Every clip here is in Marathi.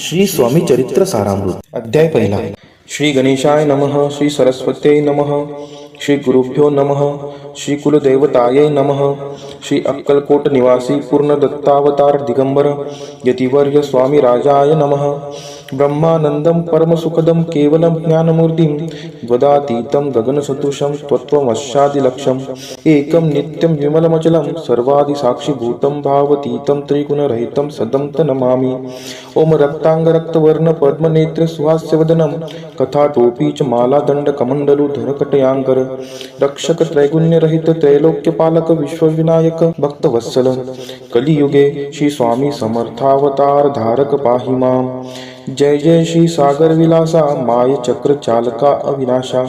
श्री स्वामी चरित्र सारामृत अध्याय पहिला. श्री गणेशाय नमः. श्री सरस्वत्यै नमः. श्री गुरुभ्यो नमः. श्री कुलदेवतायै नमः. श्री अक्कलकोट निवासी पूर्ण दत्तावतार दिगंबर यतिवर्य स्वामी राजाय नमः. ब्रह्मानंदम परमसुखदम केवलम ज्ञानमूर्तिं द्वदातीतं गगनसदृशं त्वत्वमस्यादिलक्ष्यम् एकं नित्यं विमलमचलं सर्वादिसाक्षिभूतं भावतीतं त्रिगुणरहितं सदं नमामि. ओम रक्तांगरक्तवर्ण पद्मनेत्र सुहास्यवदनं कथाटोपी च मालादण्डकमण्डलुधर कटयांकर रक्षक त्रैगुण्यरहित त्रैलोक्यपालक विश्वविनायक भक्तवत्सल कलियुगे श्री स्वामी समर्थावतार धारक पाहि माम. जय जय श्री सागर विलासा माय चक्र चालका अविनाशा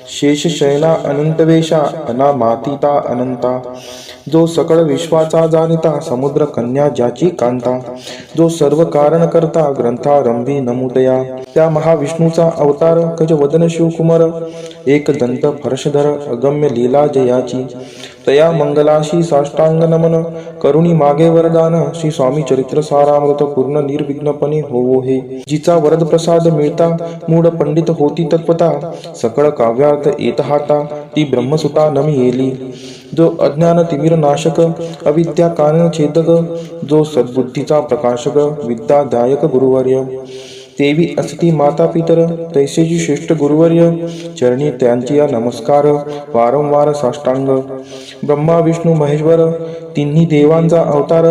शेष शयना अनंतवेशा अनामातीता अनंता जो सकळ विश्वाचा जाणिता समुद्र कन्या ज्याची कांता जो सर्व कारण करता ग्रंथारंभी नमुदया त्या महाविष्णूचा अवतार गजवदन शिवकुमार एक दंत फर्शधर अगम्य लीला जयाची तया मंगलाशी साष्टांग नमन करुणी मागे वरदान श्री स्वामी चरित्र सारामृत पूर्ण निर्विघ्नपणे होवो हे. जिचा वरद प्रसाद मिळता मूढ पंडित होती तत्वता सकळ काव्यार्थ येत हाता ती ब्रह्मसुता नमी येली. जो अज्ञान तिमिर नाशक अविद्या कारण छेदक जो सद्बुद्धीचा प्रकाशक विद्यादायक गुरुवर्य देवी असती माता पितर तैसेची श्रेष्ठ गुरुवर्य चरणी त्यांची नमस्कार वारंवार साष्टांग. ब्रह्मा विष्णू महेश्वर तिन्ही देवांचा अवतार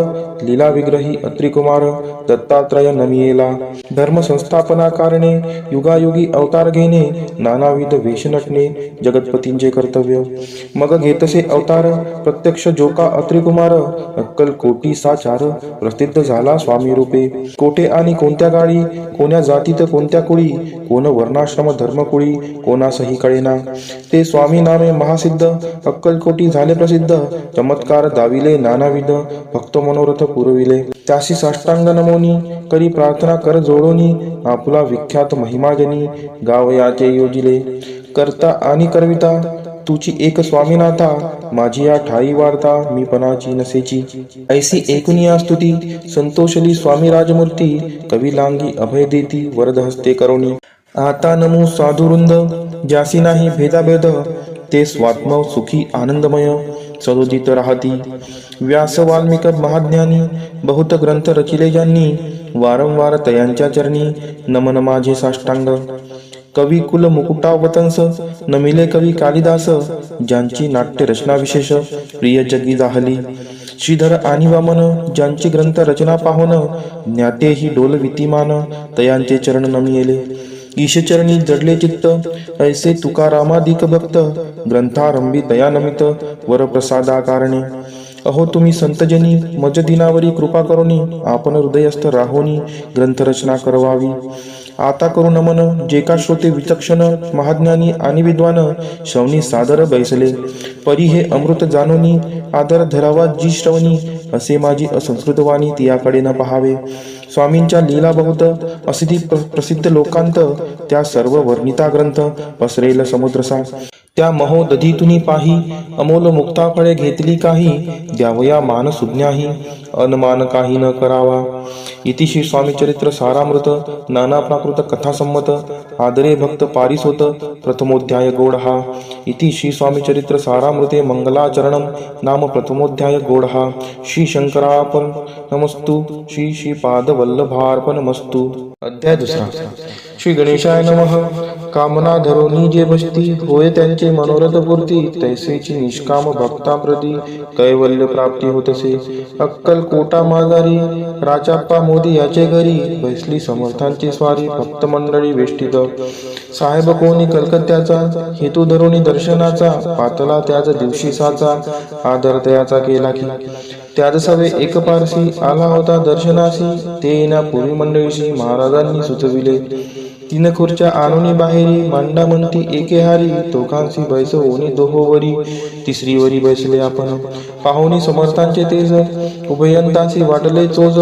लीला विग्रही अत्रिकुमार दत्तात्रय नमियेला. धर्म संस्थापना कारणे युगायुगी अवतार घेणे नानाविध वेश नटणे जगतपतींचे कर्तव्य. मग घेतसे अवतार प्रत्यक्ष जोका अत्रिकुमार अक्कल कोटी साचार प्रसिद्ध झाला स्वामी रूपे. कोठे आणि कोणत्या गाडी कोण्या जातीत कोणत्या कुळी कोण वर्णाश्रम धर्मकुळी कोणासही कळेना ते स्वामी नामे महासिद्ध अक्कलकोटी झाले प्रसिद्ध चमत्कार दाविले नानाविध भक्त मनोरथ पुरविले. त्याशी साष्टांग नमोनी करी प्रार्थना कर जोडोनी आपला विख्यात महिमाजनी गावयाचे योजिले. करता आणि करविता तुची एक स्वामीनाथा माझी या ठाई वार्ता मी पणाची नसेची. ऐसी एकूनिया स्तुती संतोषली स्वामी राजमूर्ती कवी लांगी अभय देती वरद हस्ते करोनी. आता नमो साधुवृंद ज्यासी नाही भेदाभेद ते स्वात्म सुखी आनंदमय सदोदित राहती. व्यास वाल्मिक महाज्ञानी बहुत ग्रंथ रचिले ज्यांनी वारंवार तयांच्या चरणी नमन माझे साष्टांग. कवी कुल मुकुटावतंस नमिले कवी कालिदास ज्यांची नाट्य रचना विशेष प्रिय जगी जाहली. श्रीधर आणि वामन ज्यांची ग्रंथ रचना पाहोन ज्ञातेही डोल वितिमान तयांचे चरण नमियेले. ईशचरणी जडले चित्त ऐसे तुकारामादिक भक्त ग्रंथारंभी तया नमित वरप्रसादा कारणे. अहो तुम्ही संतजनी मज दिनावरी कृपा करोनी आपण हृदयस्थ राहोनी ग्रंथरचना करवावी. आता करू नमन जे का श्रोते विचक्षण महाज्ञानी आणि विद्वान श्रवणी सादर बैसले परी हे अमृत जानोनी आदर धरावा जी श्रवणी असे माझी असंस्कृत वाणी तियाकडे न पहावे. स्वामींच्या लीला बहुत असिधी प्रसिद्ध लोकांत त्या सर्व वर्णिता ग्रंथ पसरेल समुद्रसा. त्या महोदधीतुनी पाही अमोल मुक्ता फळे घेतली काही द्यावया मान सुज्ञाही अनमान काही न करावा. इति श्री स्वामी चरित्र सारामृत नाना प्राकृत कथा संमत आदरे भक्त पारिसोत प्रथमोध्याय गोडहा. इति श्री स्वामी चरित्र सारामृते मंगलाचरणम नाम प्रथमोध्याय गोडहा. श्री शंकरार्पण नमस्तु श्री श्रीपाद वल्लभार्पणमस्तु. अध्याय दुसरा. श्री गणेशाय नमः. कामना धरोनी जे बसती होय त्यांचे मनोरथ पूर्ती तैसेची निष्काम भक्ताप्रती कैवल्य प्राप्ती होतसे. अक्कल कोटा माजारी राजाप्पा मोदी याचे घरी बैसली समर्थांची स्वारी भक्त मंडळी वेष्टित. साहेब कोणी कलकत्त्याचा हेतू धरोनी दर्शनाचा पातला त्याच दिवशी साचा आदर तयाचा केला की. त्याच सवे एक पारसी आला होता दर्शनासी ते येण्या पूर्वी मंडळीशी महाराजांनी सुचविले. तीन खुर्च्या आणूनी बाहेरी मांडा म्हणती एके हारी दोघांशी बैसवोनी दोहोवरी तिसरीवरी बैसले आपण. पाहुणी समर्थांचे तेज उभयंतासी वाटले चोज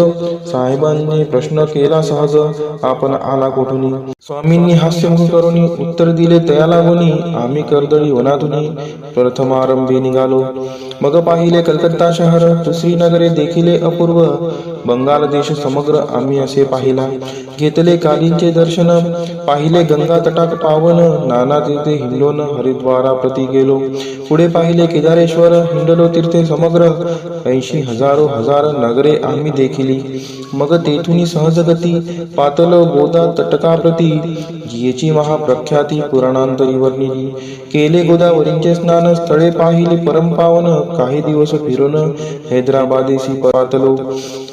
साहेबांनी प्रश्न केला सहज आपण आला कोठुनी. स्वामींनी हास्यमुख करुनी उत्तर दिले तया लागोनी आम्ही कर्दळी वनातुनी प्रथमारंभी निघालो. मग पाहिले कलकत्ता शहर दुसरी नगरे देखिले अपूर्व बंगाल देश समग्र आम्ही असे पाहिला. घेतले कालींचे दर्शन, पाहिले गंगा तटाक पावन, नाना तीर्थे हिंडून हरिद्वारा प्रति गेलो. पुढे पाहिले केदारेश्वर, हिंडलो तीर्थे समग्र, 80 हजारो हजार नगरे आम्ही देखिली. मग तेथून सहजगती पातल गोदा तटकाप्रती, जियेची महाप्रख्याती पुराणांतरी वर्णिली. केले गोदावरींचे स्नान, स्थळे पाहिले परमपावन, काही दिवस फिरून हैदराबादेसी पातलो.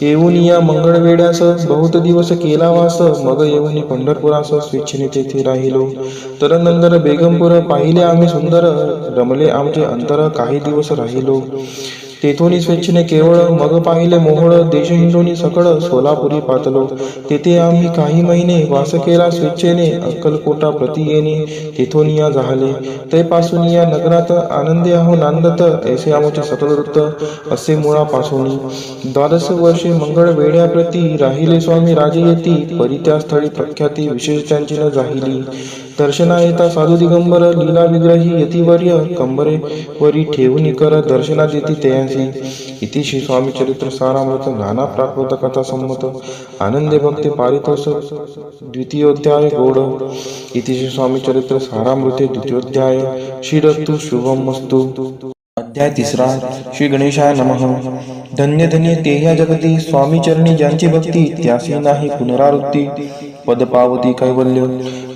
येऊन या मंगळवेड्यास बहुत दिवस केला वास, मग येऊन पंढरपुरास स्वेच्छेने तेथे राहिलो. तरनंतर बेगमपूर पाहिले आम्ही सुंदर, रमले आमचे अंतर, काही दिवस राहिलो. तेथून स्वेच्छेने केवळ, मग पाहिले मोहोळ, देश हिंडोनी सकळ, सोलापुरी पातलो. तेथे आम्ही काही महिने वास केला स्वेच्छेने, अक्कलकोटा प्रति येणे तेथून या झाले. तैपासून या नगरात आनंदे आहो नांदत, ऐसे आमचे सकळ वृत्त असे मुळापासून. 12 वर्षे मंगळ वेड्याप्रती, राहिले स्वामी राजे येती, परी त्या स्थळी प्रख्याती विशेष त्यांची न जाहिली. दर्शना येता साधू दिगंबर, लीला विग्रही यतिवर्य, कंबरे वरी ठेवून कर दर्शना देती तयांसी. इति श्री स्वामी चरित्र सारामृत नाना प्राकृत कथा संमत आनंदे भक्ते पारितोषक द्वितीयोध्याय गौड. इति श्री स्वामी चरित्र सारामृते द्वितीयोध्याय. श्रीरस्तु शुभमस्तु. अध्याय 3. श्री गणेशाय नमः. धन्य धन्य ते ह्या जगती, स्वामी चरणी ज्यांची भक्ती, त्यासी नाही पुनरावृत्ती. पद पावती कैवल्य.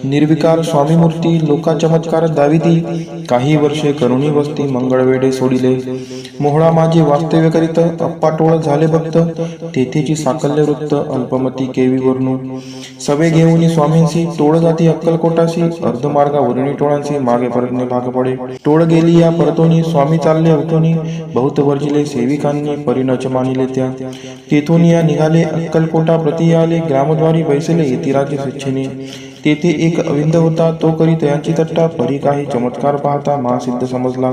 निर्विकार स्वामी मूर्ती, लोका चमत्कार दाविती. काही वर्षे करुणी वस्ती, मंगळवेढे सोडिले. मोहळा माझे वास्तव्य करीत, अप्पाटोळ झाले भक्त. तेथेची साकल्य वृत्त, अल्पमती केवी वर्णू. सवे घेऊन स्वामींसी, टोळ जाती अक्कलकोटासी. अर्धमार्गा वरुणी टोळांसी, मागे परतणे भाग पडे. टोळ गेली या परतोनी, स्वामी चालले उठोनी. बहुत वर्जिले सेविकांनी, परिणच मानिले त्या. तेथून या निघाले अक्कलकोटा प्रति आले. ग्रामद्वारी बैसले यतिराजे स्वेच्छेने. तेथे एक अविंद होता, तो करी तयांची तट्टा. परी काही चमत्कार पाहता महासिद्ध समजला.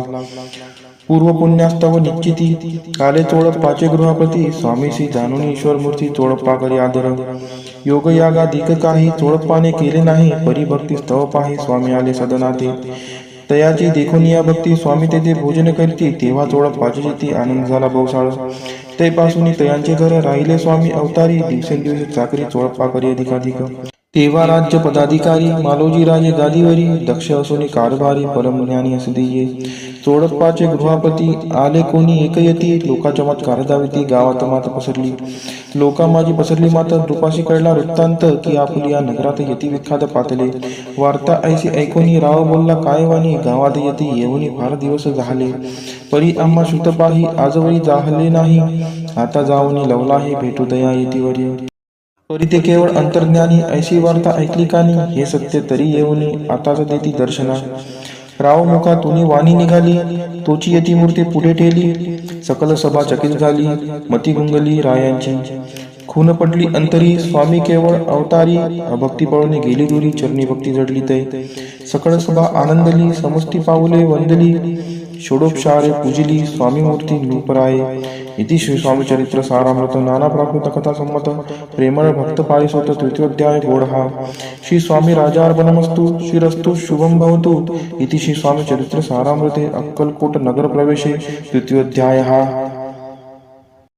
पूर्व पुण्यास्तव निश्चिती, आले चोळप पाचे गृहाप्रती. स्वामीसी जाणून ईश्वर मूर्ती, चोळप्पा करी आदर. योग यागा दिक काही, चोळप्पाने केले नाही. परी भक्ती स्तव पाही, स्वामी आले सदनाते. तयाची देखून या भक्ती, स्वामी तेथे भोजन करती. तेव्हा चोळप्पाची जिती, आनंद झाला बहुसाळ. तैपासून तयांचे घर, राहिले स्वामी अवतारी. दिवसेंदिवस चाकरी, चोळप्पा करी अधिकाधिक. तेव्हा राज्य पदाधिकारी, मालोजी राजे गादीवरी. दक्ष असोनी कारभारी, परमज्ञानी असदिये. चोळप्पाचे गृहापती, आले कोणी एकयती. लोका चमत्कार दाविती, गावात मात पसरली. लोका माझी पसरली मात, रूपाशी कळला वृत्तांत, की आपुली या नगरात यती विख्यात पातले. वार्ता ऐसी ऐकोनी, राव बोलला काय वाणी. गावात यती येऊनी फार दिवस झाले. परी आम्हा श्रुत पाही, आजवरी जाहले नाही. आता जाऊनी लवला हे भेटू दया येतीवर्य. परी ते केवळ अंतर्ज्ञानी, ऐशी वार्ता ऐकली कानी. हे सत्य तरी येऊनी, आताच देती दर्शना. राव मुखा तुनी वाणी निघाली, तोची यती मूर्ती पुढे ठेली. सकल सभा चकित झाली, मती गुंगली रायांची. खून पडली अंतरी, स्वामी केवळ अवतारी. अभक्ती पळून गेली दूरी, चरणी भक्ती जडली तै. सकळ सभा आनंदली, समष्टी पाऊले वंदली. षोडोपचारे पूजिली, स्वामी मूर्ती नूपराये. इति श्री स्वामी चरित्र सारामृत नाना प्राकृत कथा संमत प्रेमळ भक्त पारिसोत तृतीयोध्याय गौडहा. श्री स्वामी राजार्पणमस्तु. श्रीरस्तु शुभम भवतु. इति श्री स्वामी चरित्र सारामृते अक्कलकोट नगर प्रवेशे द्वितीयोध्यायः.